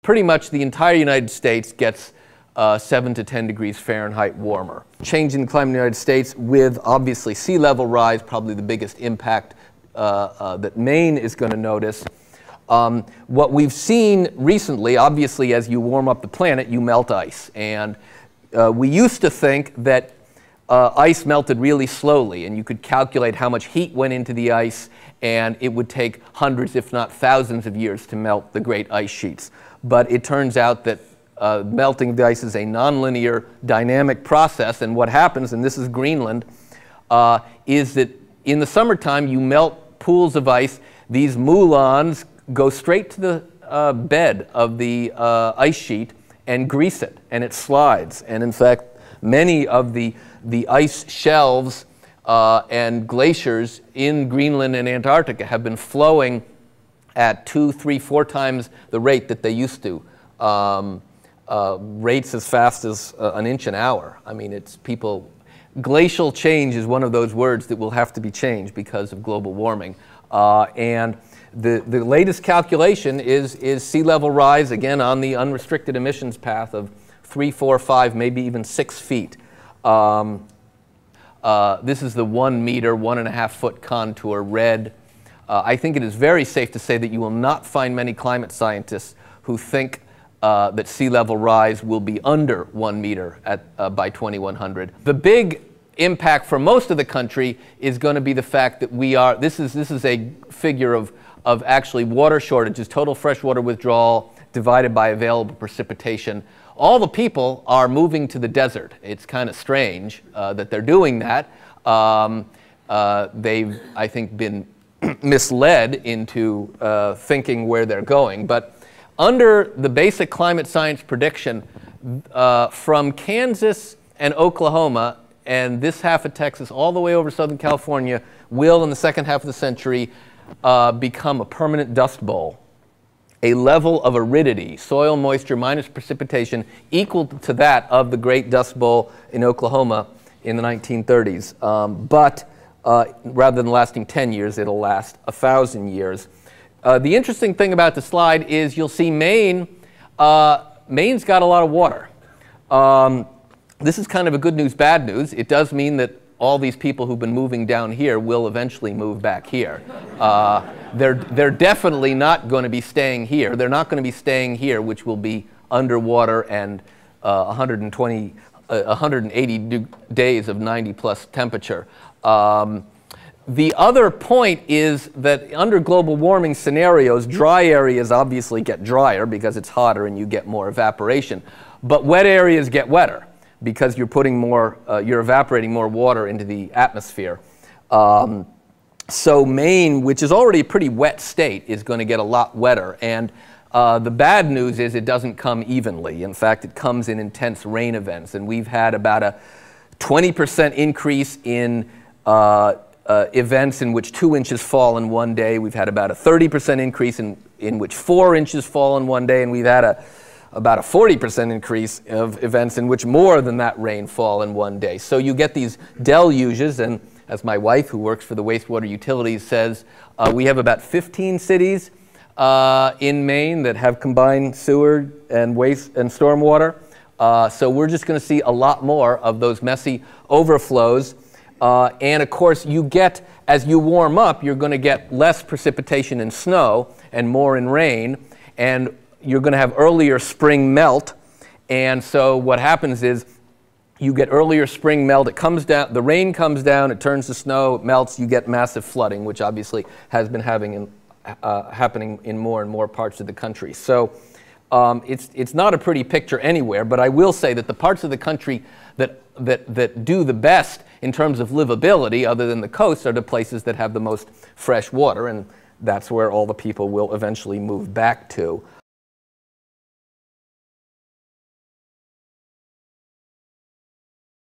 pretty much the entire United States gets 7 to 10 degrees Fahrenheit warmer. Changing the climate in the United States with obviously sea level rise, probably the biggest impact that Maine is going to notice. What we've seen recently, obviously as you warm up the planet, you melt ice. And we used to think that ice melted really slowly, and you could calculate how much heat went into the ice, and it would take hundreds, if not thousands of years to melt the great ice sheets. But it turns out that melting of the ice is a nonlinear dynamic process, and what happens, and this is Greenland, is that in the summertime you melt pools of ice. These moulins go straight to the bed of the ice sheet and grease it, and it slides. And in fact, many of the ice shelves and glaciers in Greenland and Antarctica have been flowing at 2, 3, 4 times the rate that they used to. Rates as fast as an inch an hour. I mean, it's people. Glacial change is one of those words that will have to be changed because of global warming. And the latest calculation is sea level rise, again, on the unrestricted emissions path of 3, 4, 5, maybe even 6 feet. This is the 1 meter, 1.5 foot contour, red. I think it is very safe to say that you will not find many climate scientists who think that sea level rise will be under 1 meter by 2100. The big impact for most of the country is going to be the fact that this is a figure of actually water shortages, total freshwater withdrawal divided by available precipitation. All the people are moving to the desert. It's kind of strange that they're doing that. They've, I think, been misled into thinking where they're going. But under the basic climate science prediction, from Kansas and Oklahoma and this half of Texas all the way over Southern California will, in the second half of the century, become a permanent dust bowl. A level of aridity, soil moisture minus precipitation, equal to that of the Great Dust Bowl in Oklahoma in the 1930s. But rather than lasting 10 years, it'll last 1,000 years. The interesting thing about the slide is you'll see Maine. Maine's got a lot of water. This is kind of a good news, bad news. It does mean that all these people who've been moving down here will eventually move back here. They're definitely not going to be staying here. They're not going to be staying here, which will be underwater and 180 days of 90-plus temperature. The other point is that under global warming scenarios, dry areas obviously get drier because it's hotter and you get more evaporation. But wet areas get wetter because you're putting more, you're evaporating more water into the atmosphere. So Maine, which is already a pretty wet state, is going to get a lot wetter. And the bad news is it doesn't come evenly. In fact, it comes in intense rain events. And we've had about a 20% increase in events in which 2 inches fall in one day. We've had about a 30% increase in which 4 inches fall in one day. And we've had about a 40% increase of events in which more than that rain fall in one day. So you get these deluges, and as my wife, who works for the wastewater utilities, says, we have about 15 cities in Maine that have combined sewer and waste and stormwater. So we're just going to see a lot more of those messy overflows. And of course, you get, as you warm up, you're going to get less precipitation and snow and more in rain. And you're going to have earlier spring melt. And so what happens is you get earlier spring melt. It comes down, the rain comes down, it turns to snow, it melts, you get massive flooding, which obviously has been happening in more and more parts of the country. So it's not a pretty picture anywhere, but I will say that the parts of the country that do the best in terms of livability, other than the coasts, are the places that have the most fresh water, and that's where all the people will eventually move back to.